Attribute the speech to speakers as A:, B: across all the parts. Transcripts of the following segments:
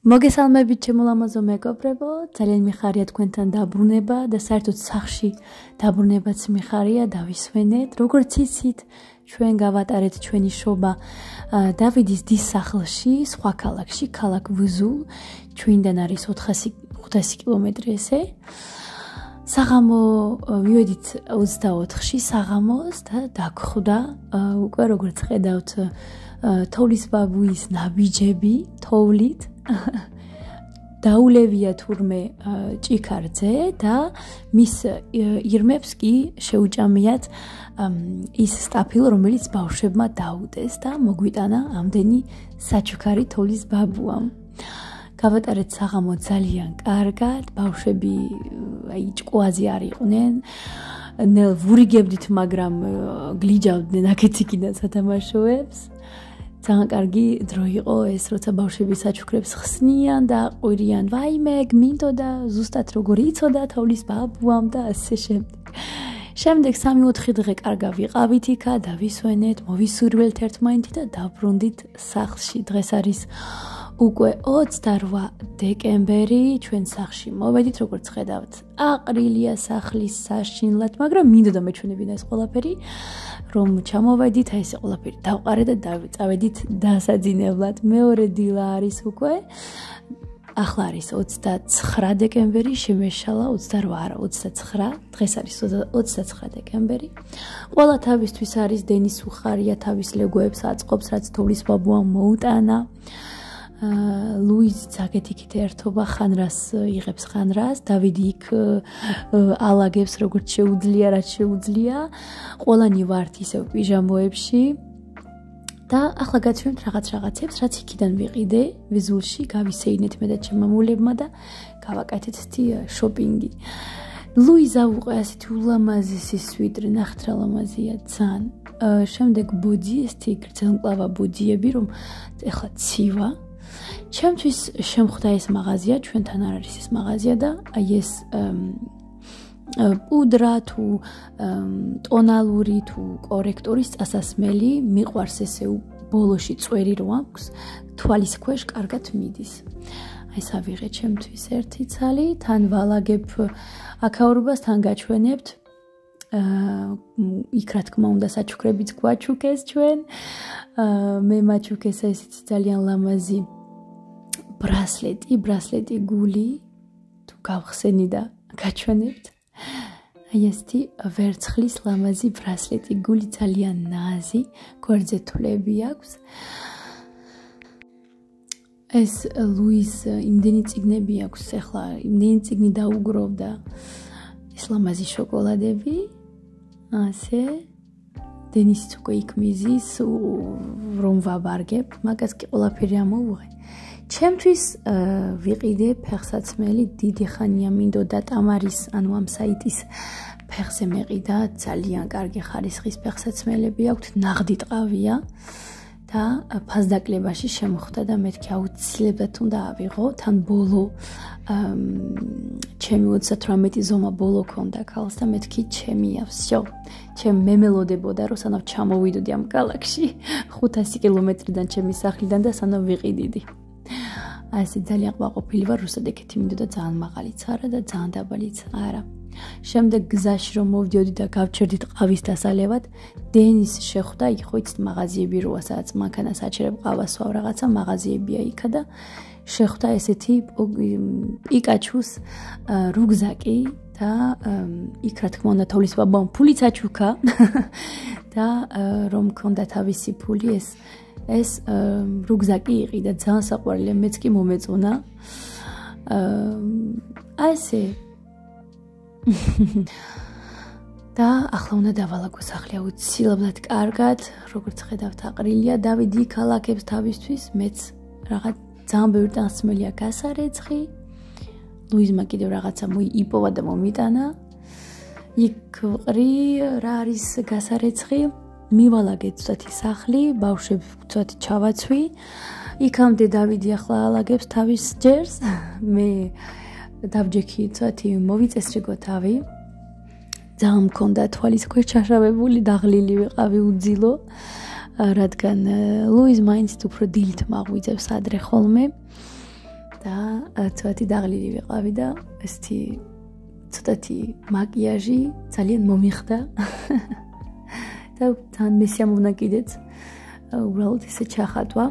A: მოგესალმებით ჩემო ლამაზო მეგობრებო, ძალიან მიხარია თქვენთან დაბრუნება და საერთოდ სახში დაბრუნებაც მიხარია, დავისვენეთ. როგორც იცით, ჩვენ გავატარეთ ჩვენი შობა დავიდის დის სახლში, სხვა ქალაქში, ქალაქ ვუზულ, ჩვენიდან არის 400 კილომეტრი ესე. საღამო მივედით 24-ში საღამოს და დაგხვდა უკვე როგორც ხედავთ თოვლის ბაბუის ნაბიჯები თოვლით დაულევია თურმე ჭიქარზე და მის ირმებს კი შეუჭამიათ ის სტაფილო რომელიც ბავშვებმა დაუდეს და მოგვიტანა ამდენი საჩუქარი თოვლის ბაბუამ. გავატარეთ საღამო ძალიან კარგად, ბავშვები აი ჭკუაზე არ იყვნენ. ნელ ვურიგებდით, მაგრამ გლიჯავდნენ აქეთ-იქიდან სათამაშოებს. ძალიან კარგი დრო იყო ეს, როცა ბავშვები საჩუქრებს ხსნიან და აყვირიან, ვაიმე, გმინდოდა ზუსტად როგორ იცოდა თოვლის ბაბუამ და ასე შემდეგ. შემდეგ 3-4 დღე კარგა ვიყავით იქა, დავისვენეთ, მოვისურველთ ერთმანეთი და დაბრუნდით სახლში. დღეს არის უკვე 28 დეკემბერი, ჩვენ სახლში მოვედით, როგორც ხედავთ, აყრილია სახლის საშინლად, მაგრამ მინდოდა მეჩვენებინა ეს ყველაფერი, რომ ჩამოვედით, აი ეს ყველაფერი დავყარე და წავედით დასაძინებლად. მეორე დილა არის უკვე. ახლა არის 29 დეკემბერი, შემეშალა 28 არა, 29. დღეს არის 29 დეკემბერი. ყველა თავისთვის არის დენის უხარია, თავის ლეგოებს აწყობს, რაც თოვლის ბაბუამ მოუტანა. ლუიზიც აქეთ-იქით ერთობა ხანრას იღებს ხანრას, დავიდი იქ ალაგებს როგორც შეუძლია, რაც შეუძლია. ყველანი ვართ ისევ პიჟამოებში. და ახლა გაცვენთ რაღაცებს, რაც იქიდან ვიყიდე ვიზულში, გავისეინეთ მე და ჩემმა მამულებმა და გავაკეთეთ შოპინგი. ლუიზა უყე ასეთი ულამაზესი სვიტრი, ნახეთ რა ლამაზია ძალიან. შემდეგ ბოძი, ესეთი გრძელმკლავა ბოძიები, რომ ეხლა ცივა. ჩემთვის შემხვდა ეს მაღაზია, ჩვენთან არ არის ეს მაღაზია და აი ეს პუდრა თუ ტონალური თუ კორექტორის წასასმელი მიყვარს ესე ბოლოში წვერი რო აქვს, თვალის ქვეშ კარგად მიდის. აი ეს ავიღე ჩემთვის ერთი ცალი, თან ვალაგებ აქაურობას, თან გაჩვენებთ. იქ რა თქმა უნდა საჩუქრებიც გვაჩუქეს ჩვენ. მე მაჩუქეს ესეც ძალიან ლამაზი ბრასლეტი გული თუ გავხსენი და გაჩვენებთ. აი ესეთი ვერცხლის ლამაზი ბრასლეტი გული ძალიან ნაზი, გვერდზე თვლები აქვს. ეს ლუის იმდენი წიგნები აქვს, ახლა იმდენი წიგნი დაუგროვდა. ეს ლამაზი შოკოლადები, ასე დენისიც უკვე იქ მიზის, რომ ვაბარგებ, მაგას კი ყველაფერი ამოვუღე. ჩემთვის ვიყიდე ფეხსაცმელი, დიდი ხანია მინდოდა ტამარის, ანუ ამ საიტის ფეხზე მეყიდა, ძალიან კარგი ხარისხის ფეხსაცმელები აქვთ, ნაღდი ტყავია და ფასდაკლებაში შემოხვდა და მეთქი აუცილებლად უნდა ავიღო, თან ბოლო ჩემი 38 ზომა ბოლო ქონდა ქალს და მეთქი ჩემია, всё. ჩემ მემელოდებოდა, რომ სანამ ჩამოვიდოდი ამ ქალაქში 500 კილომეტრიდან ჩემი სახლიდან და სანამ ვიყიდიდი. ასე ძალიან ყვაყოფილი ვარ, რუსად ეკეთი მინდოდა ძალიან მაღალიც არა და ძალიან დაბალიც არა. შემდეგ გზაში რომ მოვდიოდი და გავჩერდით ყავის დასალევად, დენის შეხვდა, იქ ხო იცით მაღაზიები როა, სადაც მანქანას აჩერებ ყავას ვავ რაღაცა მაღაზიებია იქა და შეხვდა ესეთი პიკაჩუს რუგზაკი და იქ რა თქმა უნდა თოვლის ბაბუამ ფულიც აჩუქა და რომ მქონდა თავისი ფული ეს რუგზაკი იყიდა ძალიან საყვარელი, მეც კი მომეწონა. ასე და ახლა უნდა დავალაგო სახლი აუცილებლად კარგად, როგორც ხედავთ აყრილია, დავიდი იქ ალაგებს თავისთვის, მეც რაღაც ძალიან ბევრი ტანსმელია გასარეცხი. ლუიზმა კიდევ რაღაცა მოიპოვა და მომიტანა. იქ ვყრი რა არის გასარეცხი. მივალაგეთ ცოტათი სახლი, ბავშვებს ცოტათი ჩავაცვი. იქამდე დავიდი ახლა ალაგებს თავის ჯერს. მე დავჯექი ცოტათი მოვიწესრიგო თავი. ძალიან მქონდა თვალის ქვეშ ჩაშავებული, დაღლილი ვიყავი უძილო. რადგან ლუიზ მაინც უფრო დილით მაღვიძებს ადრე ხოლმე და ცოტათი დაღლილი ვიყავი და ესეთი ცოტათი მაკიაჟი ძალიან მომიხდა და თან მე შემოვნა კიდეც უბრალოდ ესე ჩახატვა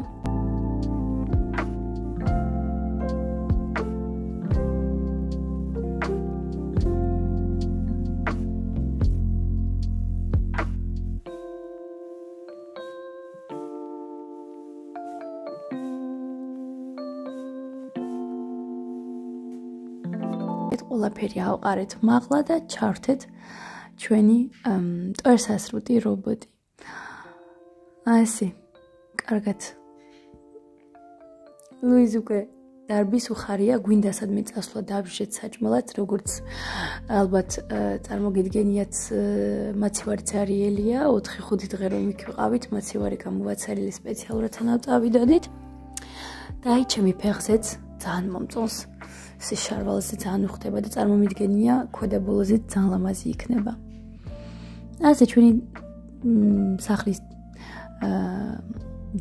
A: ყველაფერი ავყარეთ მაღლა და ჩავრთეთ ჩვენი ტვერსასრუტი რობოტი. ასე, კარგად. ლუიზ უკვე დარბის უხარია, გვინდა სადმე წასვლა დავშეთ საჭმელად, როგორც ალბათ წარმოგიდგენიათ, მაცივარიც არიელია, 4-5 დღე რომ იქ ვიყავით, მაცივარი გამოვაცარილი სპეციალურად ანავტავიდოდით. და აი ჩემი ფეხზეც ძალიან მომწონს. ეს შარვალზე ძალიან უხდება და წარმომიდგენია ქვედა ბოლოზე ძალიან ლამაზი იქნება. ასე ჩვენი სახლის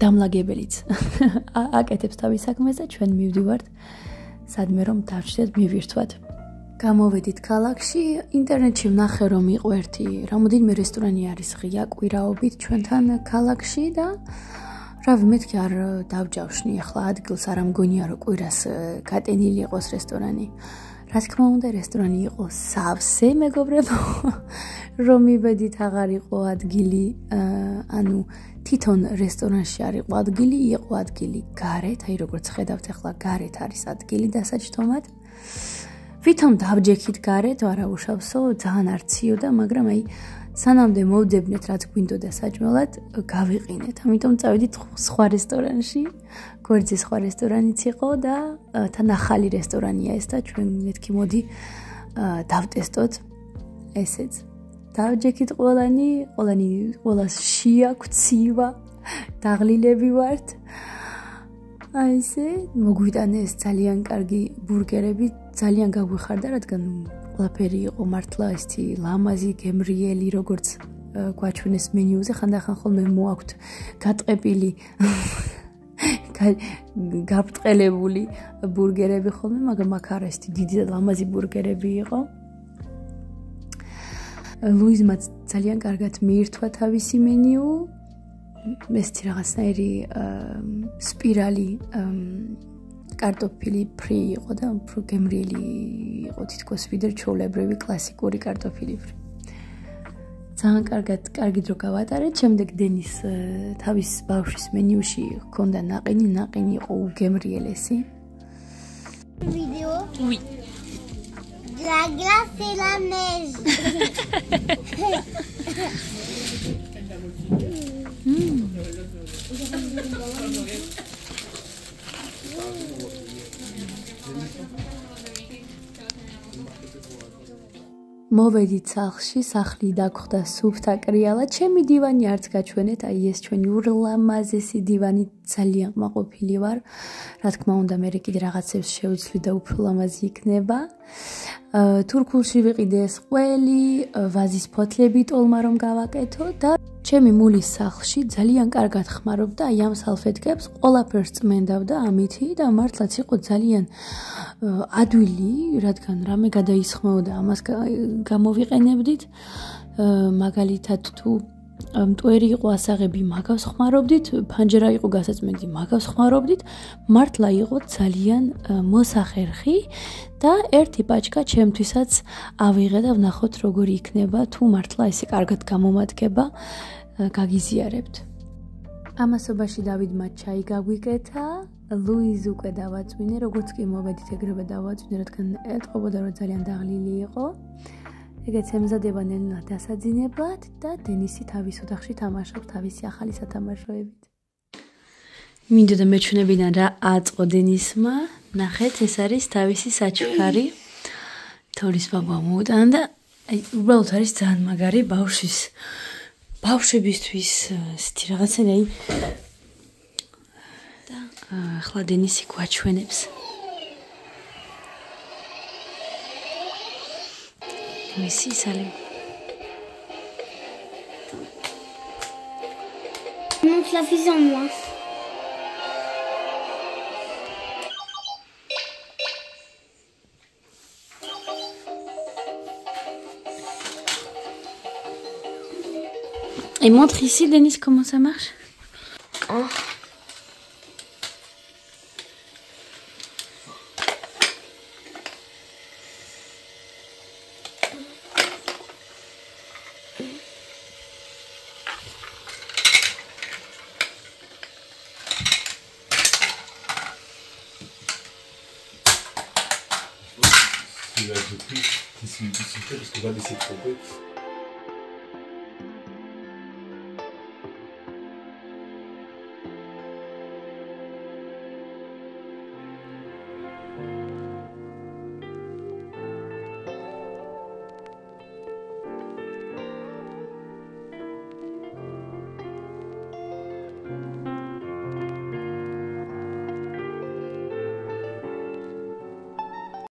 A: დამლაგებელიც აკეთებს თავის საქმეს და ჩვენ მივდივართ სადმე რომ დავჭდეთ მივირთვათ. გამოვედით ქალაქში, ინტერნეტში ვნახე რომ იყო ერთი რამოდენიმე რესტორანი არის ღია კვირაობით ჩვენთან ქალაქში და რავი მეთქი არ დავჯავშნი ახლა ადგილს არ ამგონია რომ კვირას გატენილი იყოს რესტორანი. რა თქმა უნდა რესტორანი იყო სავსე მეგობრებო რომ მივედით აღარ იყო ადგილი ანუ თვითონ რესტორანში არ იყო ადგილი, იყო ადგილი გარეთ, აი როგორც ხედავთ ახლა გარეთ არის ადგილი დასაჯდომად. ვითომ დავჯექით გარეთ, არა უშავსო, ძალიან არციოდა, მაგრამ აი სანამდე მოვდებნეთ რაც გვინდოდა საჭმელად, გავიყინეთ. ამიტომ წავედით სხვა რესტორანში. გვერდზე სხვა რესტორანიც იყო და თან ახალი რესტორანია ეს და ჩვენ მეთქი მოდი დავტესტოთ ესეც. დავჯექით ყველას შეაქვთ ცივა, დაღლილები ვართ. აი ესე მოგვიტანეს ძალიან კარგი ბურგერები, ძალიან გაგვიხარდა, რადგან ყველაფერი იყო მართლა ესეთი ლამაზი, გემრიელი, როგორც გვაჩვენეს მენიუზე, ხანდახან ხოლმე მოაქვთ გატყეპილი გაბრტყელებული ბურგერები ხოლმე, მაგრამ აქ არა ესეთი დიდი და ლამაზი ბურგერები იყო. ლუიზმაც ძალიან კარგად მიირთვა თავისი მენიუ. ესეთი რაღაცნაირი სპირალი კარტოფილი ფრი იყო და უფრო გემრიელი იყო თითქოს ვიდრე ჩვეულებრივი კლასიკური კარტოფილი ფრი. ძალიან კარგი დრო გავატარეთ. შემდეგ დენის თავის ბავშვის მენიუში ჰქონდა ნაყინი იყო უგემრიელესი.
B: Vidéo? Oui. La glace et la neige.
A: მოვედით სახლში, სახლი დაგხვდა სუფთა კრიალა, ჩემი დივანი არც გაჩვენეთ, აი ეს ჩვენი ურლამაზესი დივანი ძალიან მაყოფილი ვარ. რა თქმა უნდა, მე კიდე რაღაცებს შევცვლი და უფრო ლამაზი იქნება. თურქულში ვიყიდე ეს ყველი, ვაზის ფოთლები ტოლმა რომ გავაკეთო და ჩემი მულის სახლში ძალიან კარგად ხმარობდა აი ამ სალფეტკებს, ყველაფერს წმენდავდა ამითი და მართლაც იყო ძალიან ადვილი, რადგან რამე გადაისხმეოდა, ამას გამოვიყენებდით. მაგალითად თუ მტვერი იყო ასაღები, მაგავს ხმარობდით, ფანჯერა იყო გასაწმენდი, მაგავს ხმარობდით, მართლა იყო ძალიან მოსახერხი და ერთი პაჭკა ჩემთვისაც ავიღე და ვნახოთ როგორი იქნება, თუ მართლა ესე კარგად გამომადგება, გაგიზიარებთ. ამასობაში დავიდმა ჩაი გაგვიკეთა, ლუიზ უკვე დავაწვინე, როგორც კი მოვედით ეგრევე დავაწვინე, რადგან ეტყობოდა რომ ძალიან დაღლილი იყო. ეგეც ემზადება ნელ-ნელა დასაძინებლად და დენისი თავის ოთახში თამაშობს თავისი ახალი სათამაშოებით. მინდოდა მეჩვენებინა რა აწყო დენისმა. ნახეთ, ეს არის თავისი საჩუქარი. თოლის ბაბა მოუტანა და აი უბრალოდ არის ძალიან მაგარი ბავშვებისთვის ესეთი რაღაცა აი და ახლა დენისი გვაჩვენებს. Messi, salut.
B: Monte la fille en moi.
A: Et montre ici, Denis, comment ça marche.
C: Là, j'ai pris, c'est parce que va laisser tromper.